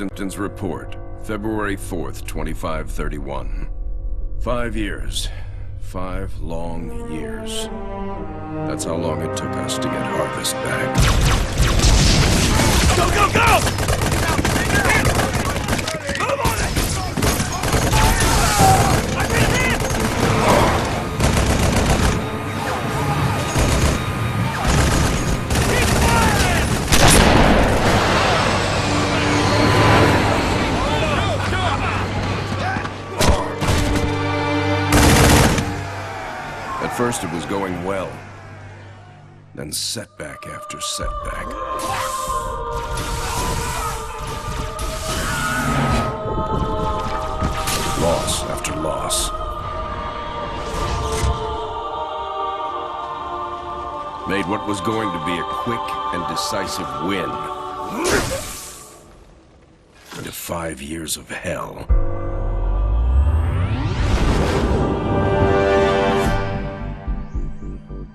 Captain's report, February 4th, 2531. 5 years. 5 long years. That's how long it took us to get Harvest back. Go, go, go! Move on it! At first it was going well. Then setback after setback. Loss after loss. Made what was going to be a quick and decisive win into 5 years of hell.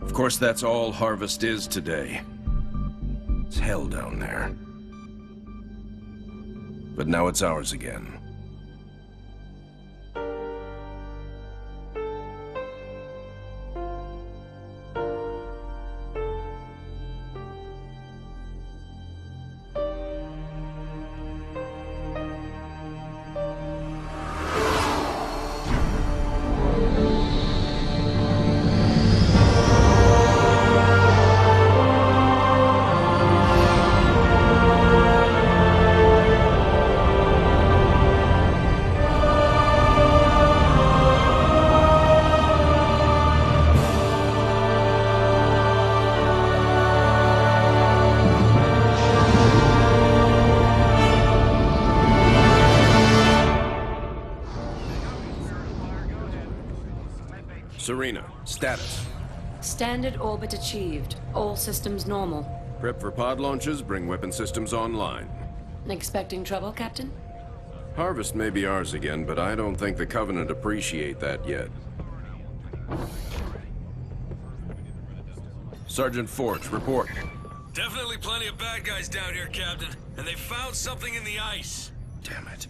Of course, that's all Harvest is today. It's hell down there. But now it's ours again. Serena, status. Standard orbit achieved. All systems normal. Prep for pod launches, bring weapon systems online. Expecting trouble, Captain? Harvest may be ours again, but I don't think the Covenant appreciate that yet. Sergeant Forge, report. Definitely plenty of bad guys down here, Captain. And they found something in the ice. Damn it.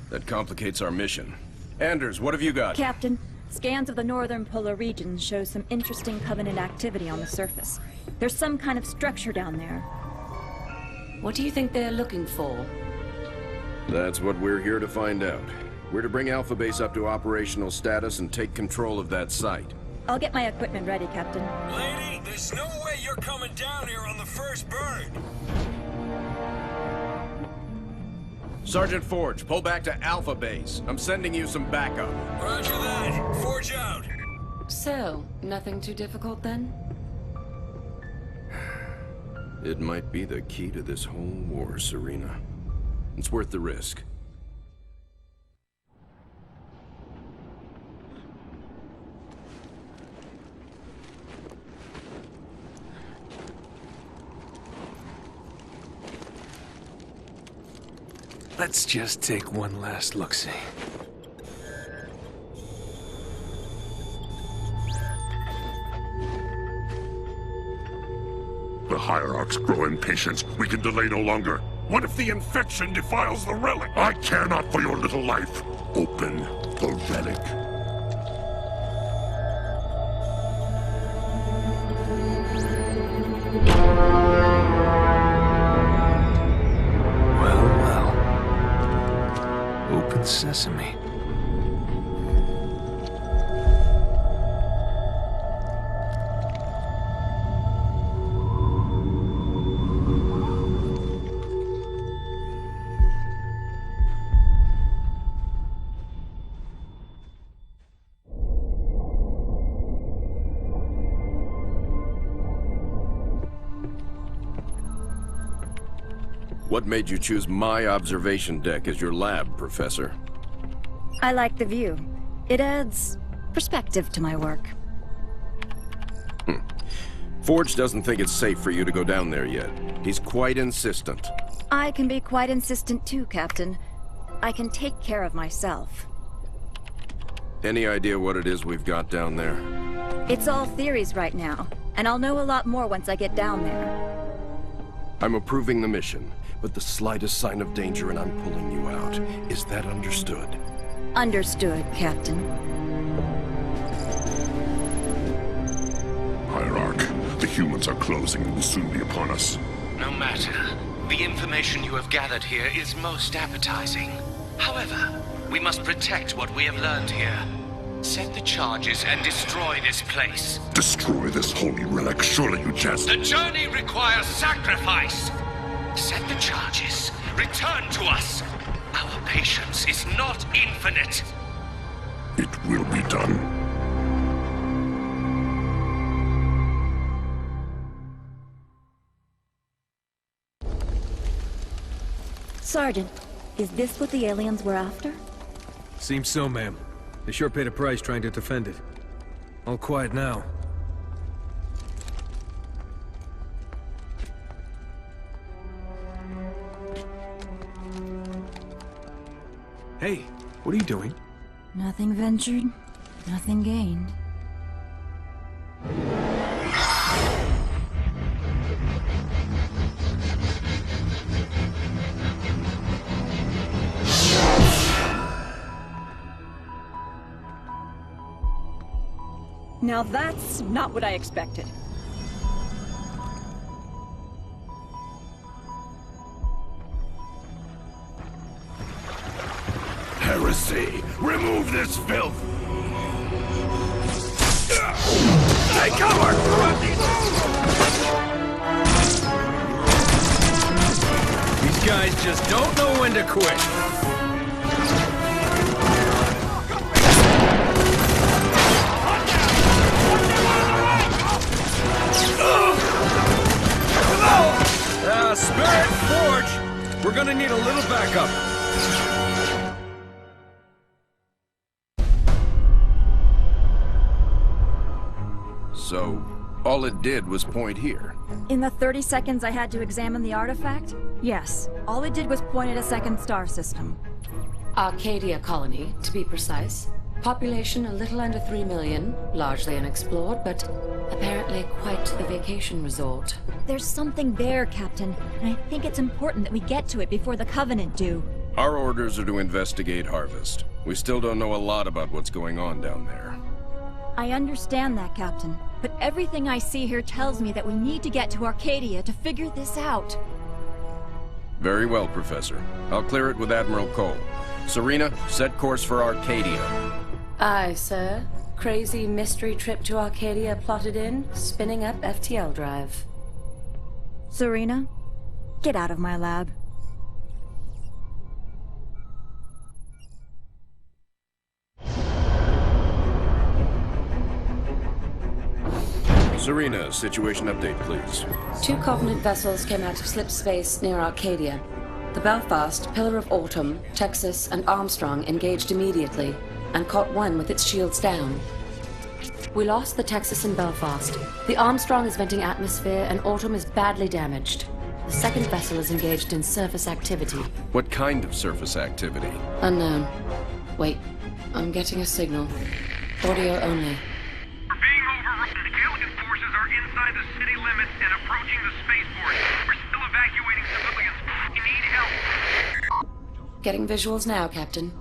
That complicates our mission. Anders, what have you got? Captain, scans of the northern polar region show some interesting Covenant activity on the surface. There's some kind of structure down there. What do you think they're looking for? That's what we're here to find out. We're to bring Alpha Base up to operational status and take control of that site. I'll get my equipment ready, Captain. Lady, there's no way you're coming down here on the first bird. Sergeant Forge, pull back to Alpha Base. I'm sending you some backup. Roger that. Forge out. So, nothing too difficult then? It might be the key to this whole war, Serena. It's worth the risk. Let's just take one last look-see. The Hierarchs grow impatient. We can delay no longer. What if the infection defiles the relic? I care not for your little life. Open the relic. Open sesame. What made you choose my observation deck as your lab, Professor? I like the view. It adds perspective to my work. Forge doesn't think it's safe for you to go down there yet. He's quite insistent. I can be quite insistent too, Captain. I can take care of myself. Any idea what it is we've got down there? It's all theories right now, and I'll know a lot more once I get down there. I'm approving the mission. but the slightest sign of danger and I'm pulling you out. Is that understood? Understood, Captain. Hierarch, the humans are closing and will soon be upon us. No matter. The information you have gathered here is most appetizing. However, we must protect what we have learned here. Set the charges and destroy this place. Destroy this holy relic, surely you jest. The journey requires sacrifice. Set the charges. Return to us. Our patience is not infinite. It will be done. Sergeant, is this what the aliens were after? Seems so, ma'am. They sure paid a price trying to defend it. All quiet now. Hey, what are you doing? Nothing ventured, nothing gained. Now that's not what I expected. Heresy! Remove this filth! Take cover! These guys just don't know when to quit. Spirit Forge! We're gonna need a little backup. So, all it did was point here. In the 30 seconds I had to examine the artifact, yes, all it did was point at a second star system. Arcadia colony, to be precise. Population a little under 3 million, largely unexplored, but apparently quite the vacation resort. There's something there, Captain, and I think it's important that we get to it before the Covenant do. Our orders are to investigate Harvest. We still don't know a lot about what's going on down there. I understand that, Captain, but everything I see here tells me that we need to get to Arcadia to figure this out. Very well, Professor. I'll clear it with Admiral Cole. Serena, set course for Arcadia. Aye, sir. Crazy mystery trip to Arcadia plotted in, spinning up FTL drive. Serena, get out of my lab. Serena, situation update, please. 2 Covenant vessels came out of slip space near Arcadia. The Belfast, Pillar of Autumn, Texas, and Armstrong engaged immediately, and caught one with its shields down. We lost the Texas and Belfast. The Armstrong is venting atmosphere, and Autumn is badly damaged. The second vessel is engaged in surface activity. What kind of surface activity? Unknown. Wait, I'm getting a signal. Audio only. We're being overrun. Alien forces are inside the city limits and approaching the spaceport. We're still evacuating civilians. We need help. Getting visuals now, Captain.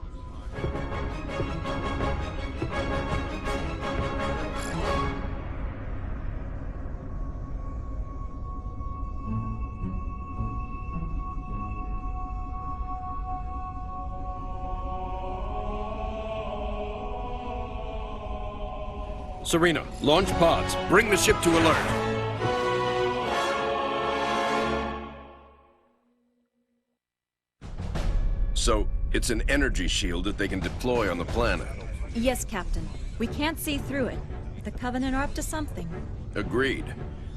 Serena, launch pods. Bring the ship to alert. So, it's an energy shield that they can deploy on the planet. Yes, Captain. We can't see through it. But the Covenant are up to something. Agreed.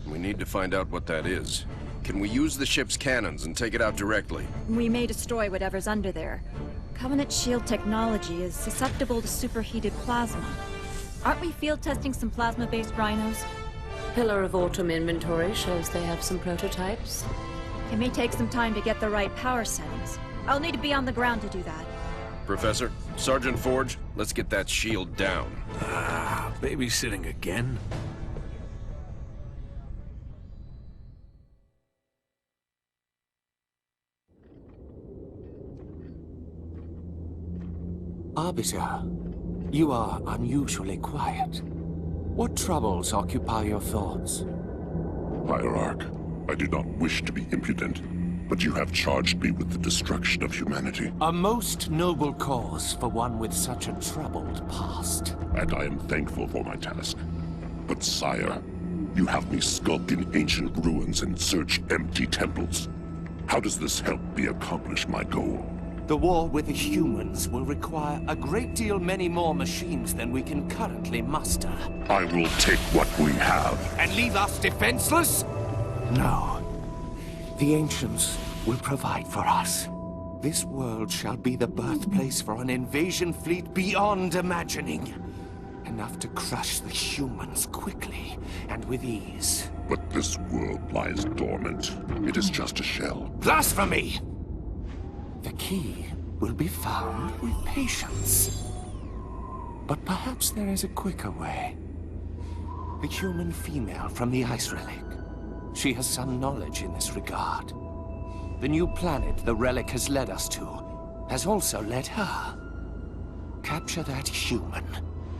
We need to find out what that is. Can we use the ship's cannons and take it out directly? We may destroy whatever's under there. Covenant shield technology is susceptible to superheated plasma. Aren't we field testing some plasma-based rhinos? Pillar of Autumn inventory shows they have some prototypes. It may take some time to get the right power settings. I'll need to be on the ground to do that. Professor, Sergeant Forge, let's get that shield down. Babysitting again? Arbiter, you are unusually quiet. What troubles occupy your thoughts? Hierarch, I do not wish to be impudent, but you have charged me with the destruction of humanity. A most noble cause for one with such a troubled past. And I am thankful for my task. But sire, you have me skulk in ancient ruins and search empty temples. How does this help me accomplish my goal? The war with the humans will require a great deal many more machines than we can currently muster. I will take what we have. And leave us defenseless? No. The ancients will provide for us. This world shall be the birthplace for an invasion fleet beyond imagining. Enough to crush the humans quickly and with ease. But this world lies dormant. It is just a shell. Blasphemy! The key will be found with patience. But perhaps there is a quicker way. The human female from the Ice Relic. She has some knowledge in this regard. The new planet the relic has led us to has also led her. Capture that human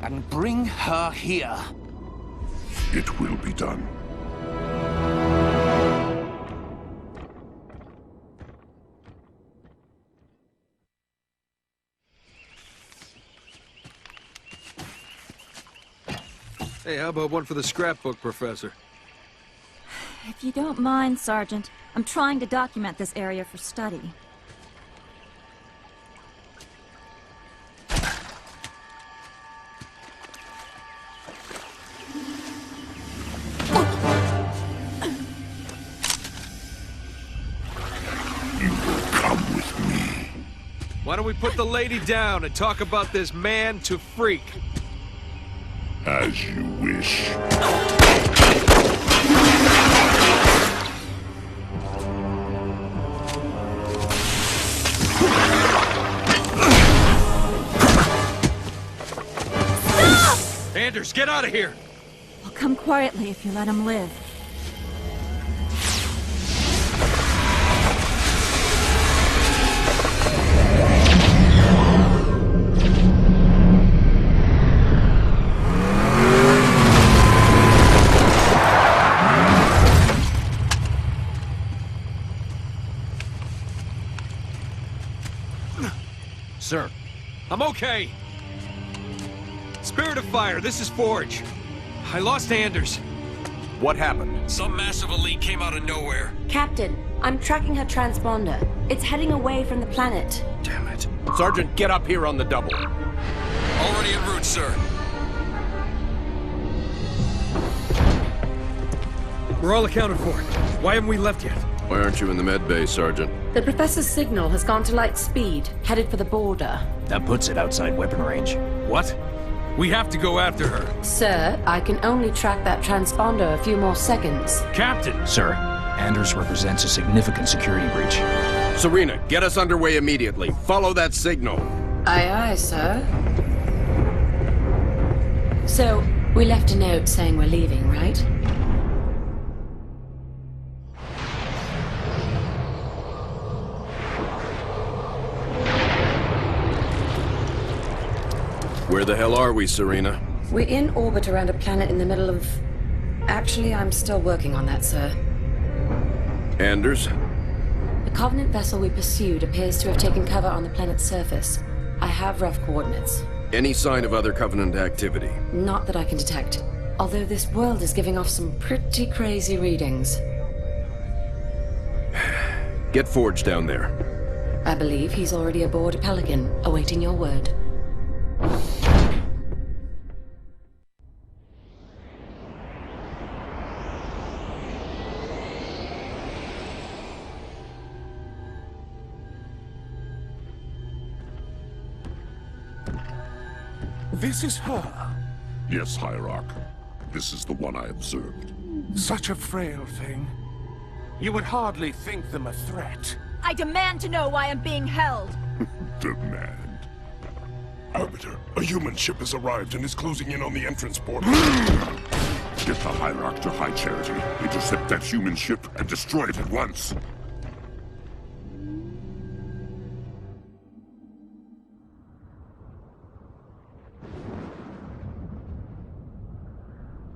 and bring her here. It will be done. Hey, how about one for the scrapbook, Professor? If you don't mind, Sergeant, I'm trying to document this area for study. You will come with me. Why don't we put the lady down and talk about this man to freak? As you wish. Anders, get out of here! I'll come quietly if you let him live. Sir. I'm okay. Spirit of Fire, this is Forge. I lost Anders. What happened? Some massive elite came out of nowhere. Captain, I'm tracking her transponder. It's heading away from the planet. Damn it. Sergeant, get up here on the double. Already en route, sir. We're all accounted for. Why haven't we left yet? Why aren't you in the med bay, Sergeant? The Professor's signal has gone to light speed, headed for the border. That puts it outside weapon range. What? We have to go after her. Sir, I can only track that transponder a few more seconds. Captain! Sir, Anders represents a significant security breach. Serena, get us underway immediately. Follow that signal. Aye, aye, sir. So, we left a note saying we're leaving, right? Where the hell are we, Serena? We're in orbit around a planet in the middle of... Actually, I'm still working on that, sir. Anders? The Covenant vessel we pursued appears to have taken cover on the planet's surface. I have rough coordinates. Any sign of other Covenant activity? Not that I can detect. Although this world is giving off some pretty crazy readings. Get Forge down there. I believe he's already aboard a Pelican, awaiting your word. This is her? Yes, Hierarch. This is the one I observed. Such a frail thing. You would hardly think them a threat. I demand to know why I'm being held. Demand. Arbiter, a human ship has arrived and is closing in on the entrance portal. Get the Hierarch to High Charity, intercept that human ship, and destroy it at once.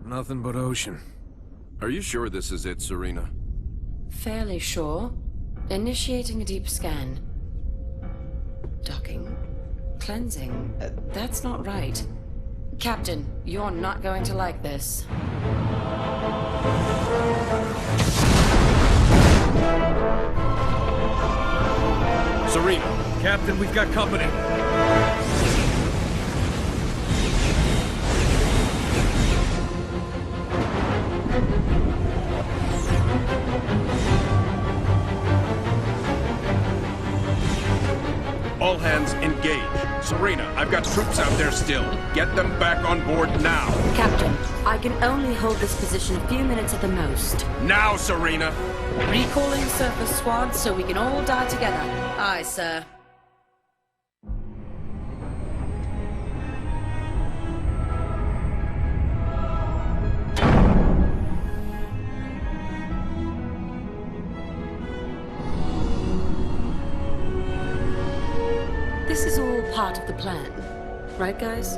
Nothing but ocean. Are you sure this is it, Serena? Fairly sure. Initiating a deep scan. Docking. Cleansing. That's not right. Captain, you're not going to like this. Serena! Captain, we've got company. All hands engage. Serena, I've got troops out there still. Get them back on board now. Captain, I can only hold this position a few minutes at the most. Now, Serena! Recalling surface squad so we can all die together. Aye, sir. This is all part of the plan, right, guys?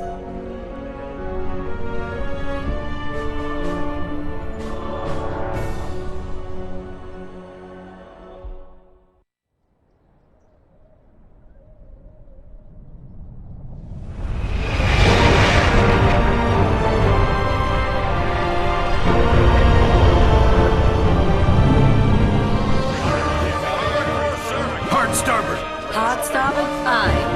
Hard starboard! Hard starboard, aye.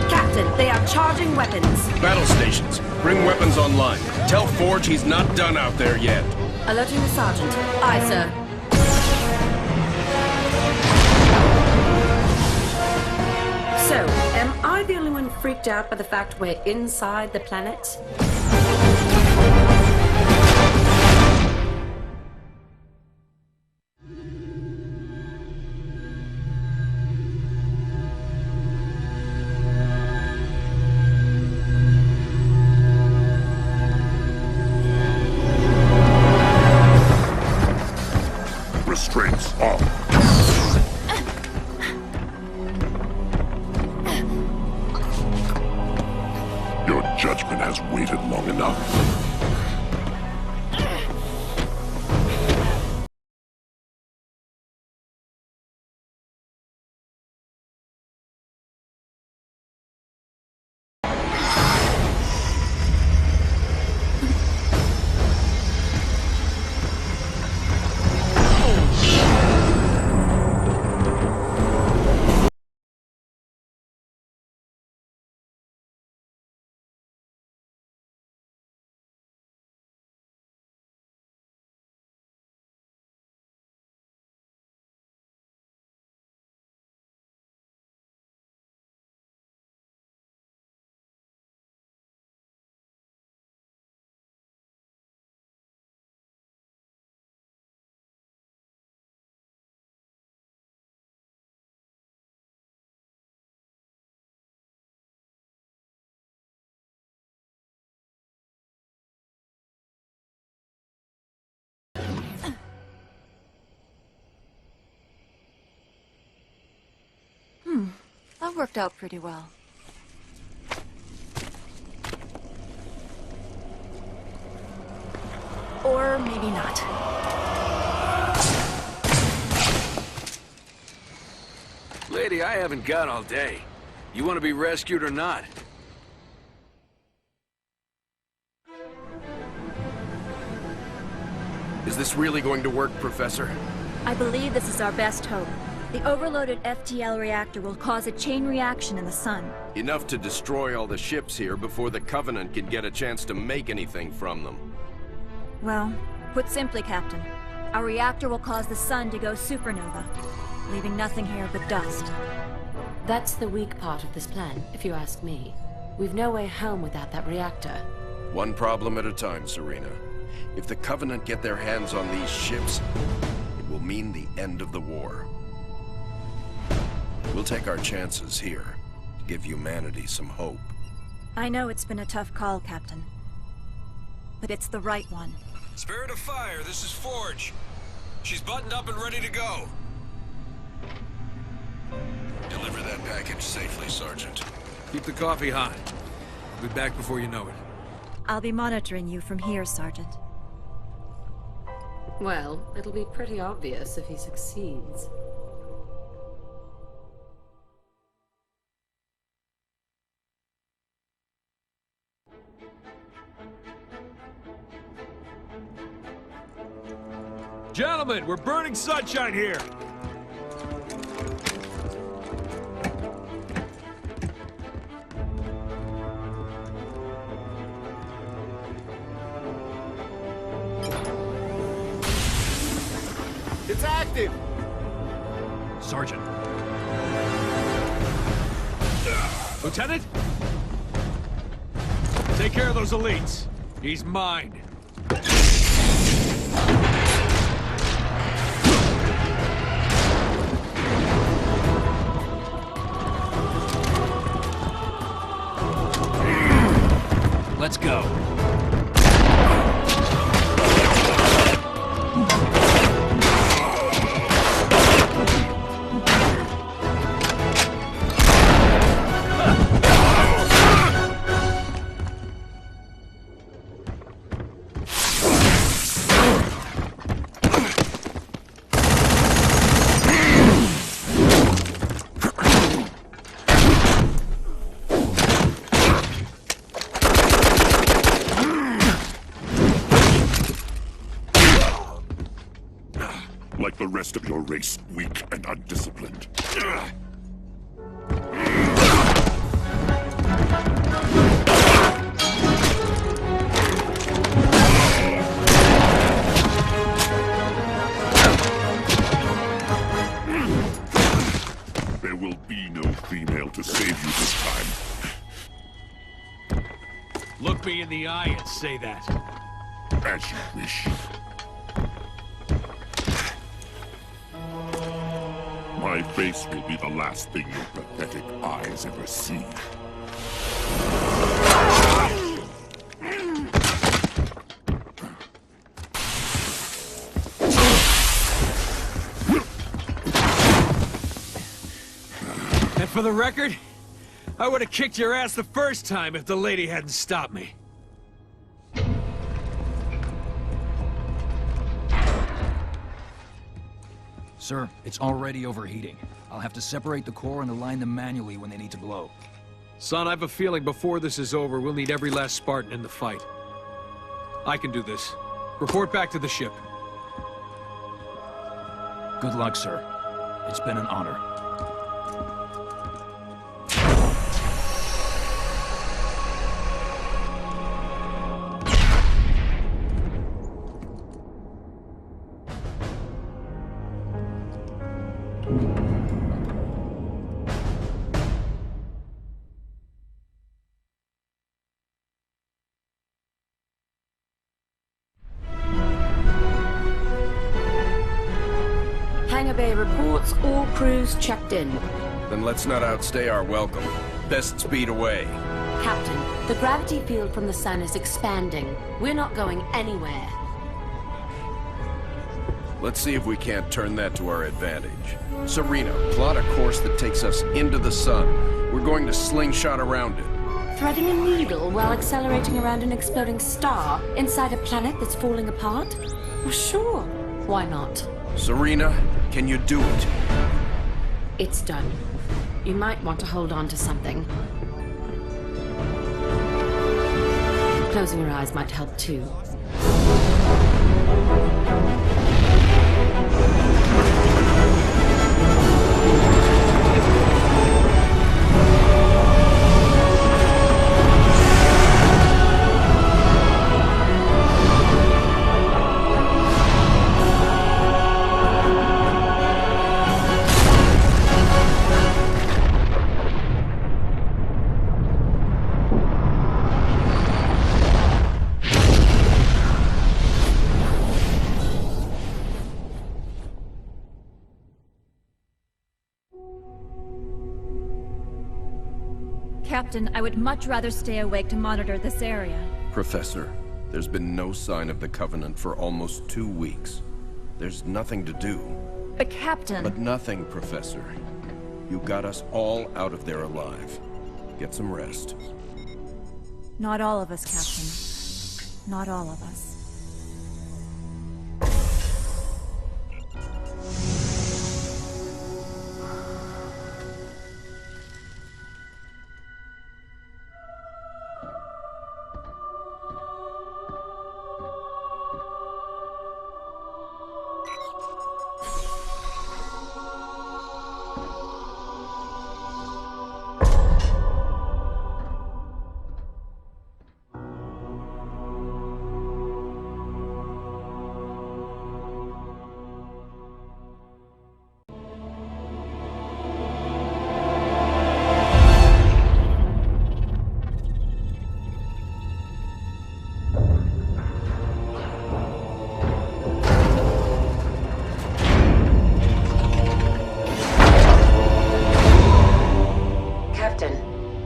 Captain, they are charging weapons. Battle stations, bring weapons online. Tell Forge he's not done out there yet. Alerting the sergeant. Aye, sir. So, am I the only one freaked out by the fact we're inside the planet? Restraints off. Your judgment has waited long enough. That worked out pretty well. Or maybe not. Lady, I haven't got all day. You want to be rescued or not? Is this really going to work, Professor? I believe this is our best hope. The overloaded FTL reactor will cause a chain reaction in the sun. Enough to destroy all the ships here before the Covenant can get a chance to make anything from them. Well, put simply, Captain, our reactor will cause the sun to go supernova, leaving nothing here but dust. That's the weak part of this plan, if you ask me. We've no way home without that reactor. One problem at a time, Serena. If the Covenant get their hands on these ships, it will mean the end of the war. We'll take our chances here, to give humanity some hope. I know it's been a tough call, Captain. But it's the right one. Spirit of Fire, this is Forge. She's buttoned up and ready to go. Deliver that package safely, Sergeant. Keep the coffee hot. I'll be back before you know it. I'll be monitoring you from here, Sergeant. Well, it'll be pretty obvious if he succeeds. Gentlemen, we're burning sunshine here! It's active! Sergeant. Lieutenant? Take care of those elites. He's mine. Let's go. Like the rest of your race, weak and undisciplined. There will be no female to save you this time. Look me in the eye and say that. As you wish. My face will be the last thing your pathetic eyes ever see. And for the record, I would have kicked your ass the first time if the lady hadn't stopped me. Sir, it's already overheating. I'll have to separate the core and align them manually when they need to blow. Son, I have a feeling before this is over, we'll need every last Spartan in the fight. I can do this. Report back to the ship. Good luck, sir. It's been an honor. Hangar Bay reports all crews checked in. Then let's not outstay our welcome. Best speed away. Captain, the gravity field from the sun is expanding. We're not going anywhere. Let's see if we can't turn that to our advantage. Serena, plot a course that takes us into the sun. We're going to slingshot around it. Threading a needle while accelerating around an exploding star inside a planet that's falling apart? Well, sure. Why not? Serena, can you do it? It's done. You might want to hold on to something. Closing your eyes might help too. Captain, I would much rather stay awake to monitor this area. Professor, there's been no sign of the Covenant for almost 2 weeks. There's nothing to do. But Captain... But nothing, Professor. You got us all out of there alive. Get some rest. Not all of us, Captain. Not all of us.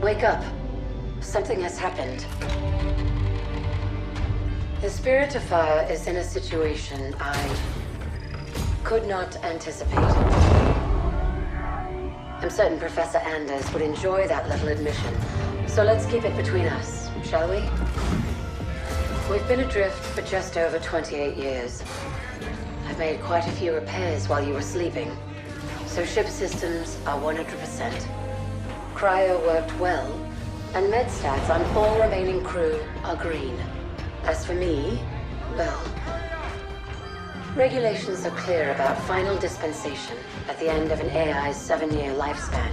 Wake up. Something has happened. The Spirit of Fire is in a situation I could not anticipate. I'm certain Professor Anders would enjoy that little admission. So let's keep it between us, shall we? We've been adrift for just over 28 years. I've made quite a few repairs while you were sleeping. So ship systems are 100%. Cryo worked well, and med stats on all remaining crew are green. As for me, well, regulations are clear about final dispensation at the end of an AI's 7-year lifespan.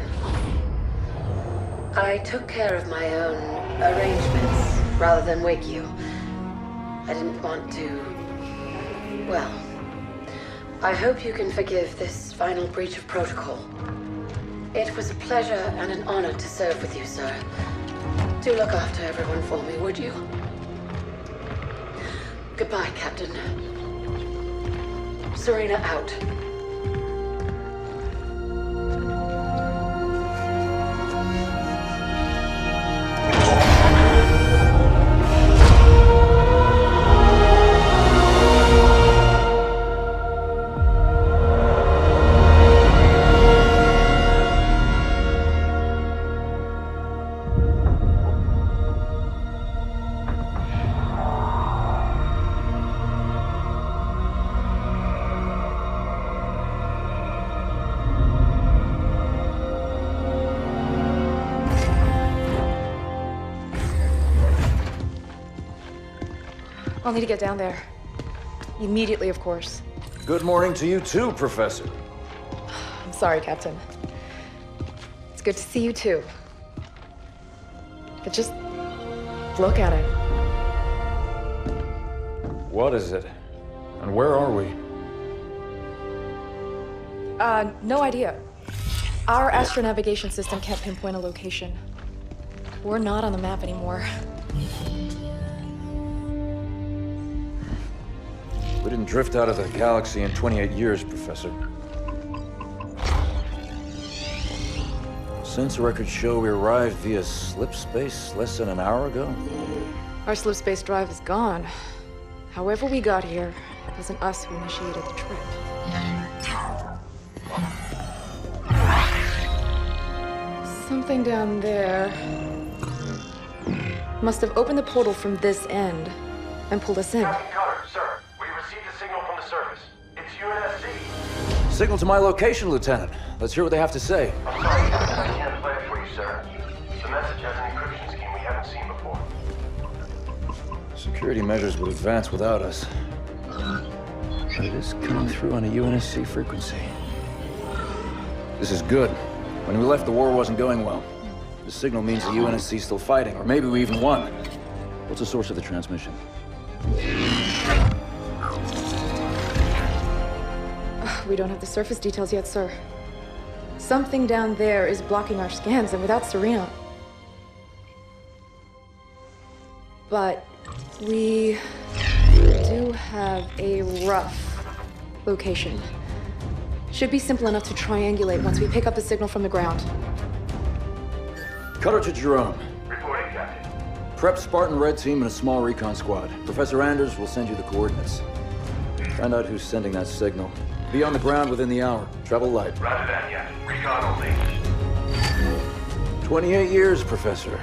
I took care of my own arrangements rather than wake you. I didn't want to... well, I hope you can forgive this final breach of protocol. It was a pleasure and an honor to serve with you, sir. Do look after everyone for me, would you? Goodbye, Captain. Serena out. I'll need to get down there. Immediately, of course. Good morning to you too, Professor. I'm sorry, Captain. It's good to see you too. But just look at it. What is it? And where are we? No idea. Our astronavigation system can't pinpoint a location. We're not on the map anymore. We didn't drift out of the galaxy in 28 years, Professor. Sensor records show we arrived via slip space less than an hour ago. Our slip space drive is gone. However we got here, it wasn't us who initiated the trip. Something down there must have opened the portal from this end and pulled us in. Captain Cutter, sir. We received a signal from the surface. It's UNSC. Signal to my location, Lieutenant. Let's hear what they have to say. I'm sorry, Captain. I can't play it for you, sir. The message has an encryption scheme we haven't seen before. Security measures would advance without us. But it is coming through on a UNSC frequency. This is good. When we left, the war wasn't going well. The signal means the UNSC's still fighting, or maybe we even won. What's the source of the transmission? We don't have the surface details yet, sir. Something down there is blocking our scans, and without Serena... But we do have a rough location. Should be simple enough to triangulate once we pick up the signal from the ground. Cutter to Jerome. Reporting, Captain. Prep Spartan Red Team and a small recon squad. Professor Anders will send you the coordinates. Find out who's sending that signal. Be on the ground within the hour. Travel light. Roger that, yeah. Recon only. 28 years, Professor.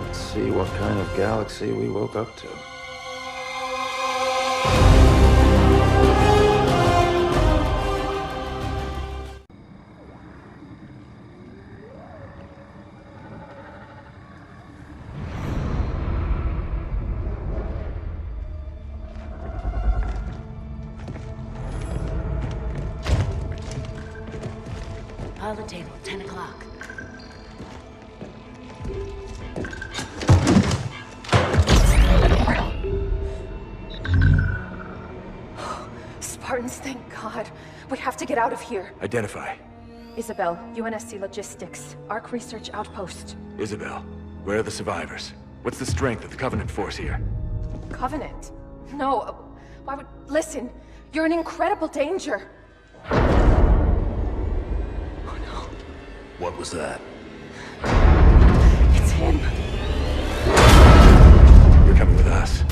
Let's see what kind of galaxy we woke up to. Pilot table, 10 o'clock. Spartans, thank God. We have to get out of here. Identify. Isabel, UNSC Logistics, Arc Research Outpost. Isabel, where are the survivors? What's the strength of the Covenant force here? Covenant? No, why would... Listen, you're in incredible danger. What was that? It's him. You're coming with us.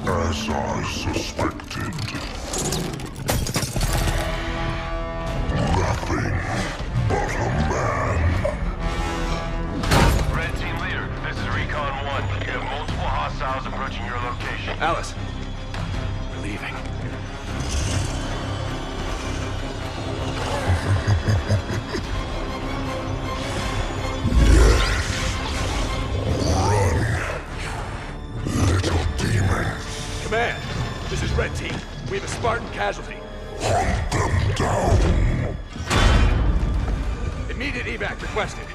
As I suspected. Nothing but a man. Red Team Leader, this is Recon 1. You have multiple hostiles approaching your location. Alice, we're leaving. Command, this is Red Team. We have a Spartan casualty. Hunt them down. Immediate evac requested.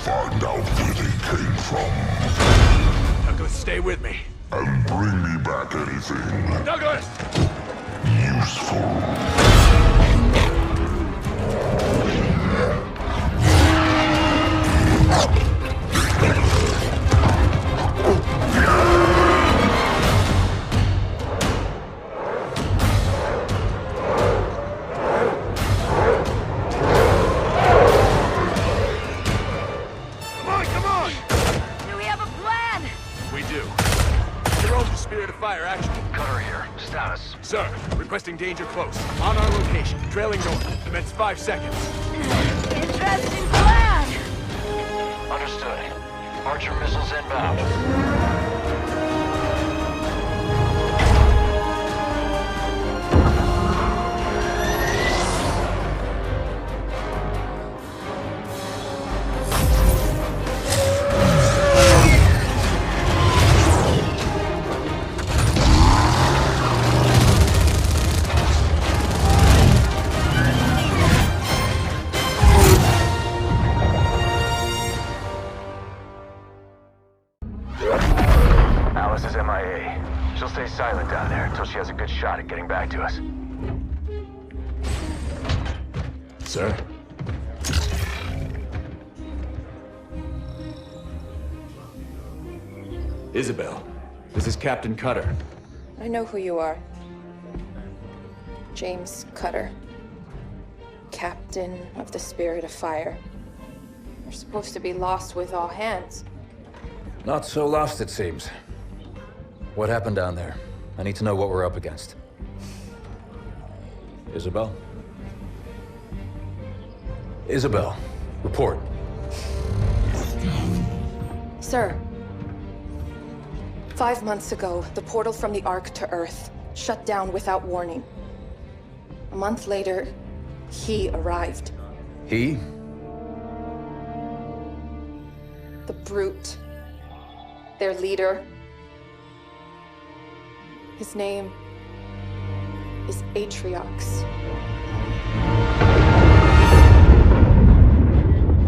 Find out where they came from. Douglas, stay with me. And bring me back anything Douglas! useful. Requesting danger close. On our location. Trailing north. Commence 5 seconds. Interesting plan! Understood. Archer missiles inbound. Alice is MIA. She'll stay silent down there until she has a good shot at getting back to us. Sir? Isabel, this is Captain Cutter. I know who you are. James Cutter. Captain of the Spirit of Fire. You're supposed to be lost with all hands. Not so lost, it seems. What happened down there? I need to know what we're up against. Isabel? Isabel, report. Sir. 5 months ago, the portal from the Ark to Earth shut down without warning. A month later, he arrived. He? The Brute. Their leader. His name is Atriox.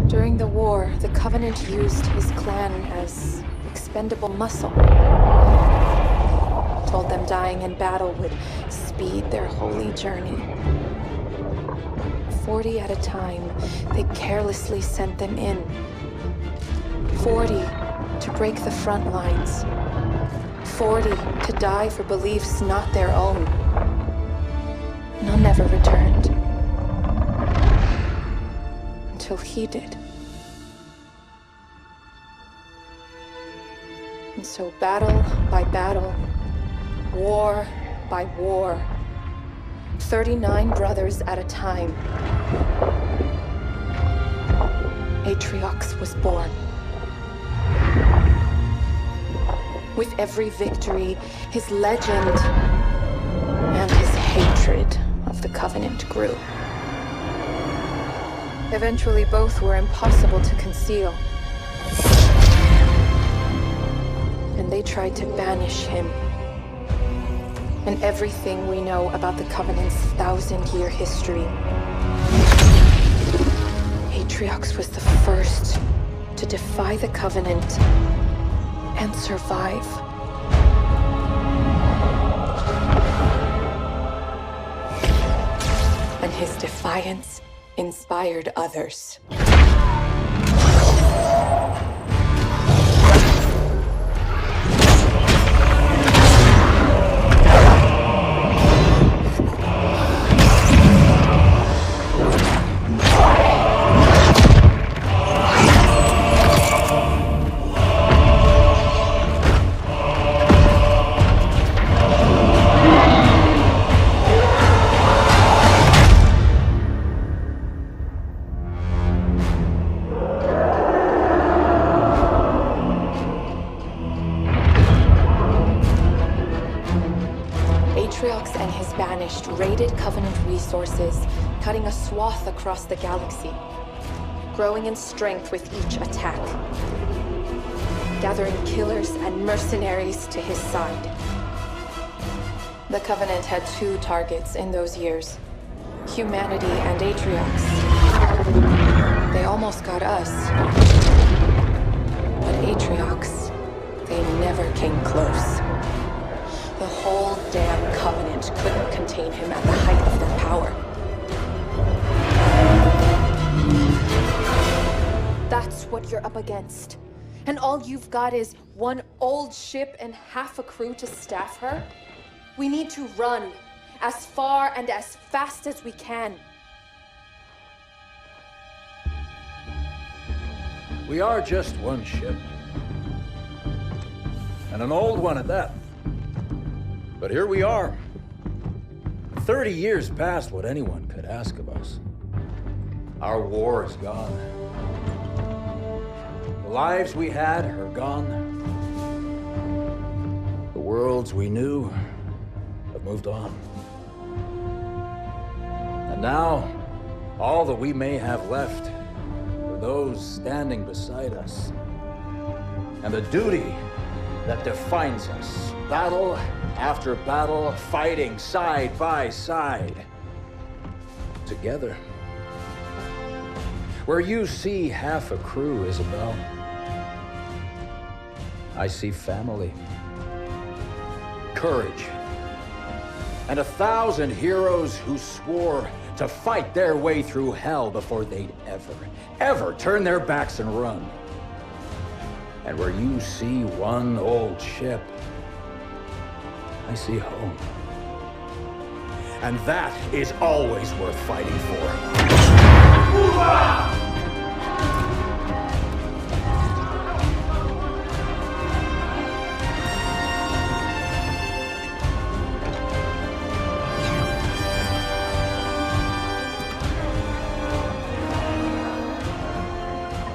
During the war, the Covenant used his clan as expendable muscle. Told them dying in battle would speed their holy journey. 40 at a time, they carelessly sent them in. 40 to break the front lines. 40 to die for beliefs not their own. None ever returned. Until he did. And so battle by battle, war by war, 39 brothers at a time, Atriox was born. With every victory, his legend and his hatred of the Covenant grew. Eventually, both were impossible to conceal. And they tried to banish him. And everything we know about the Covenant's 1,000-year history. Atriox was the first to defy the Covenant and survive. And his defiance inspired others. Atriox and his Banished raided Covenant resources, cutting a swath across the galaxy, growing in strength with each attack, gathering killers and mercenaries to his side. The Covenant had two targets in those years, humanity and Atriox. They almost got us, but Atriox, they never came close. The whole damn Covenant couldn't contain him at the height of their power. That's what you're up against. And all you've got is one old ship and half a crew to staff her? We need to run as far and as fast as we can. We are just one ship. And an old one at that. But here we are. 30 years past what anyone could ask of us. Our war is gone. The lives we had are gone. The worlds we knew have moved on. And now, all that we may have left are those standing beside us. And the duty that defines us. Battle after battle, fighting side by side. Together. Where you see half a crew, Isabel, I see family. Courage. And 1,000 heroes who swore to fight their way through hell before they'd ever turn their backs and run. And where you see one old ship, I see home. And that is always worth fighting for.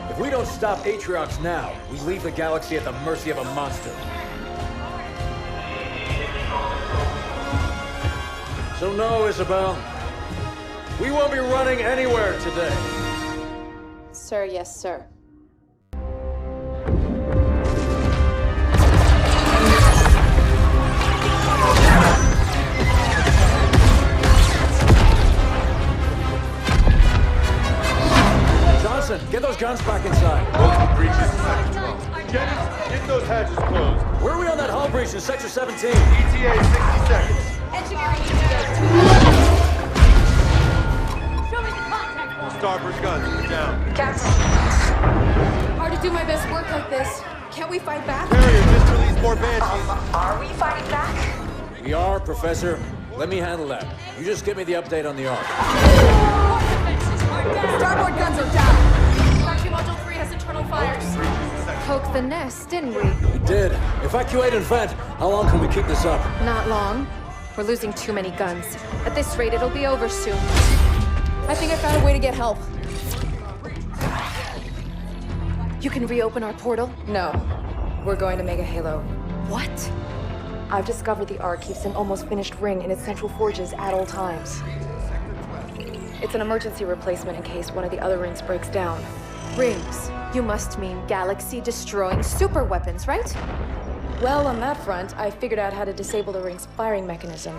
If we don't stop Atriox now, we leave the galaxy at the mercy of a monster. So no, Isabel. We won't be running anywhere today. Sir, yes, sir. Johnson, get those guns back inside. Multiple breaches in Sector 12. Get those hatches closed. Where are we on that hull breach in Sector 17? ETA 60 seconds. Engineering Show me the contact point. Starboard guns, we're down. Captain. Hard to do my best work like this. Can't we fight back? Carrier just released more banshees. Are we fighting back? We are, Professor. Let me handle that. You just give me the update on the Ark. Starboard guns are down. Vacuum Module 3 has internal fires. Poked the nest, didn't we? We did. Evacuate and vent. How long can we keep this up? Not long. We're losing too many guns. At this rate, it'll be over soon. I think I found a way to get help. You can reopen our portal? No. We're going to Mega Halo. What? I've discovered the Ark keeps an almost finished ring in its central forges at all times. It's an emergency replacement in case one of the other rings breaks down. Rings? You must mean galaxy-destroying super weapons, right? Well, on that front, I figured out how to disable the ring's firing mechanism.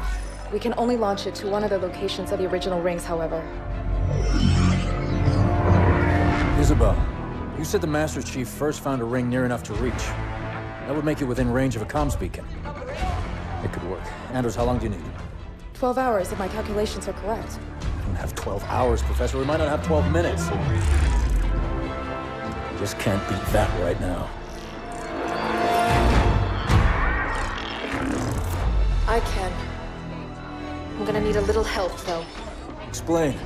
We can only launch it to one of the locations of the original rings, however. Isabel, you said the Master Chief first found a ring near enough to reach. That would make it within range of a comms beacon. It could work. Andrews, how long do you need? 12 hours, if my calculations are correct. We don't have 12 hours, Professor. We might not have 12 minutes. Just can't beat that right now. I can. I'm gonna need a little help, though. Explain.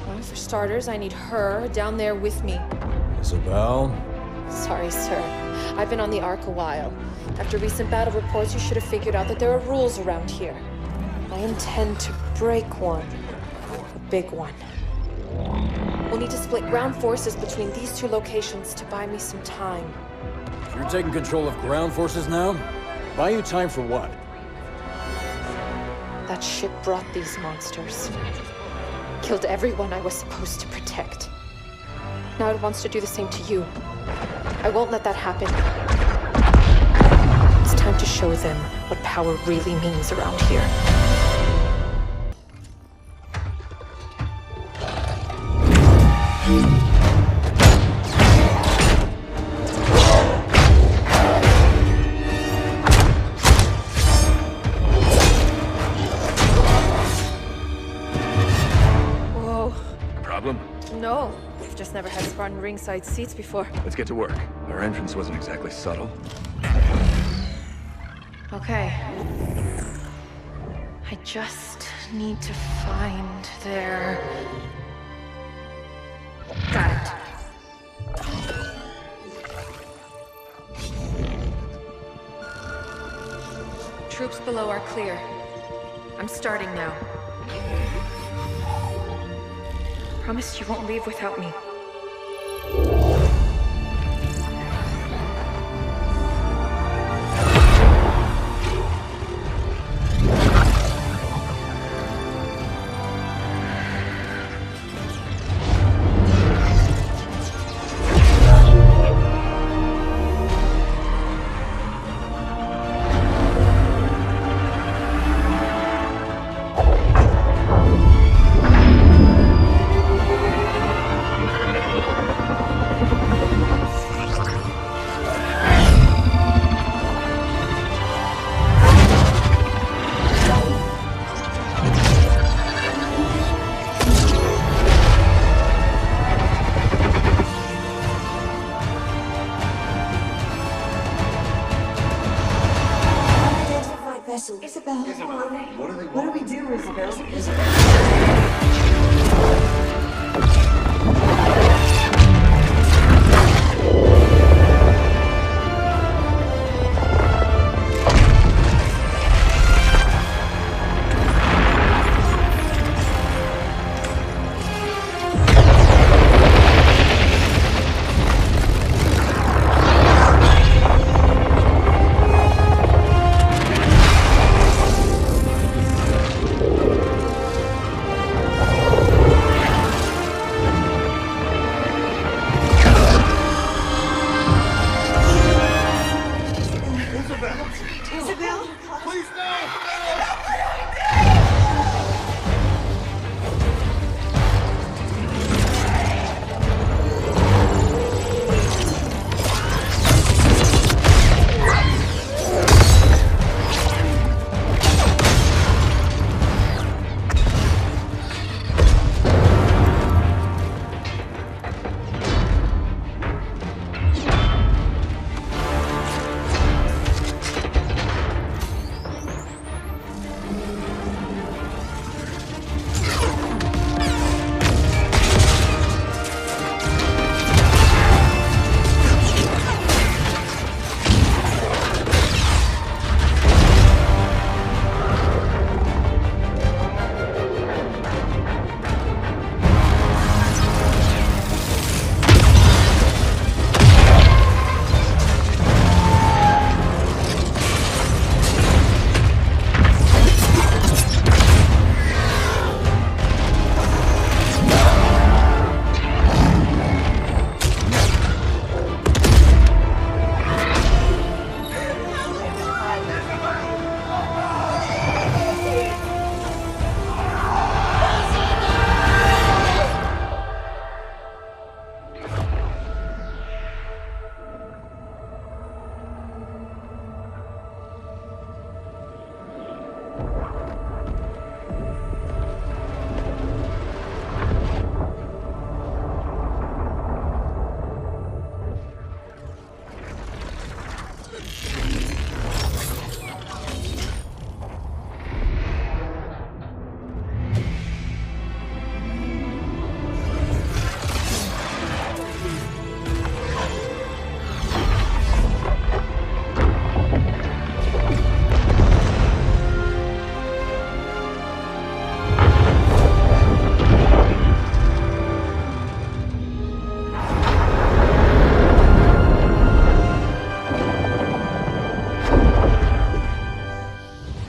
Well, for starters, I need her down there with me. Isabel? Sorry, sir. I've been on the Ark a while. After recent battle reports, you should have figured out that there are rules around here. I intend to break one. A big one. We'll need to split ground forces between these two locations to buy me some time. You're taking control of ground forces now? Buy you time for what? That ship brought these monsters. Killed everyone I was supposed to protect. Now it wants to do the same to you. I won't let that happen. It's time to show them what power really means around here. Whoa. Problem? No. We've just never had Spartan ringside seats before. Let's get to work. Our entrance wasn't exactly subtle. Okay. I just need to find their... Got it. Troops below are clear. I'm starting now. Promise you won't leave without me. Isabel, what do we do, Isabel?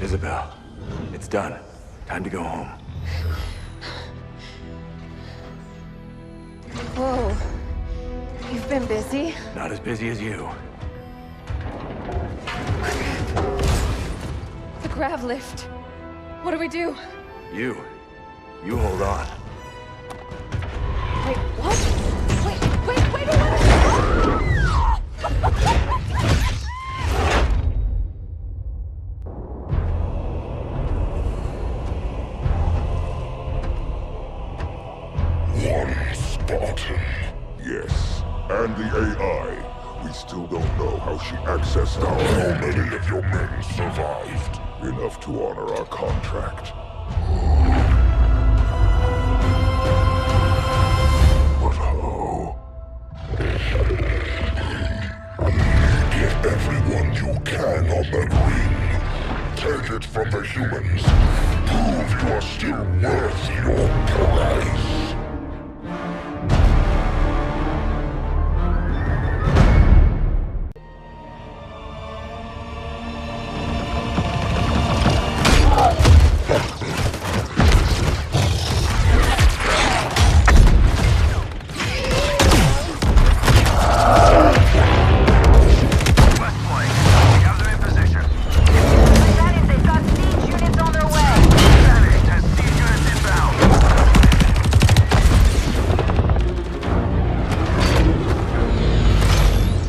Isabel, it's done. Time to go home. Whoa. You've been busy? Not as busy as you. The grav lift. What do we do? You hold on. Wait, what? Wait a minute! One Spartan. Yes, and the AI. We still don't know how she accessed how many of your men survived. Enough to honor our contract. But how? Get everyone you can on that ring. Take it from the humans. Prove you are still worth your price.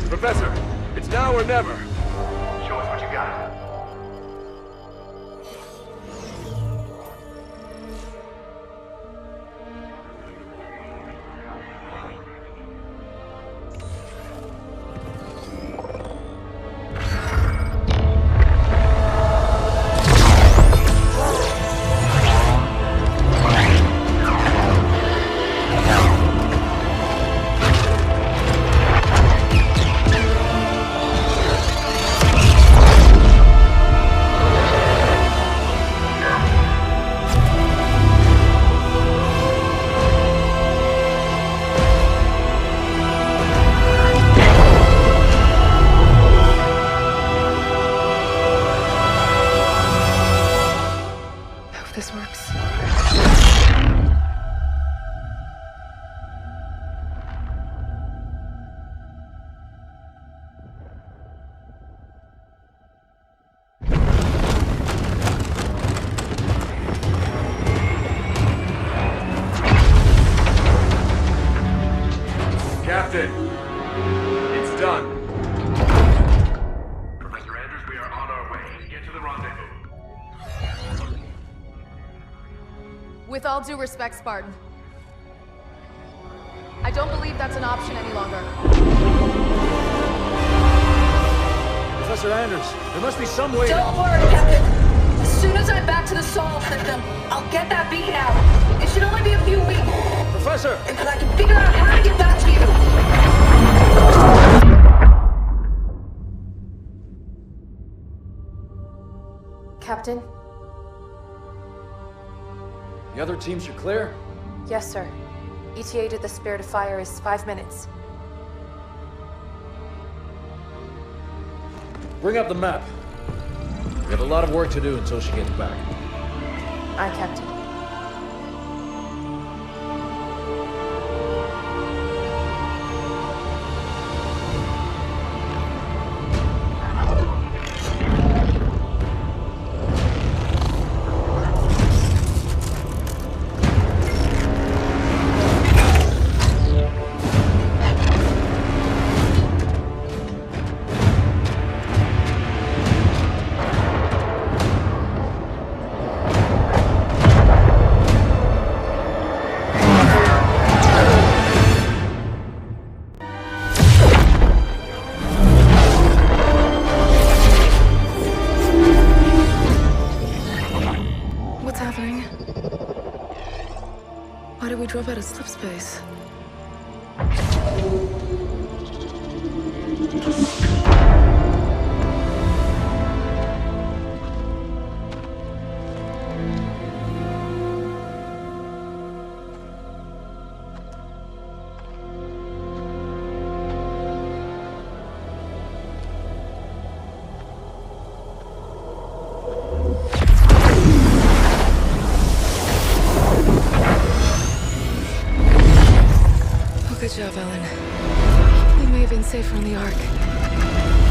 Professor, it's now or never. Show us what you got. This works. Captain, it's done. Professor Andrews, we are on our way. Get to the rendezvous. With all due respect, Spartan, I don't believe that's an option any longer. Professor Anders, there must be some way. Don't worry, Captain. As soon as I'm back to the Sol system, I'll get that beacon out. It should only be a few weeks. Professor! And then I can figure out how to get back to you. Captain? The other teams are clear? Yes, sir. ETA to the Spirit of Fire is 5 minutes. Bring up the map. We have a lot of work to do until she gets back. Aye, Captain. drove out of slip space. Good job, Ellen. We may have been safer on the Ark.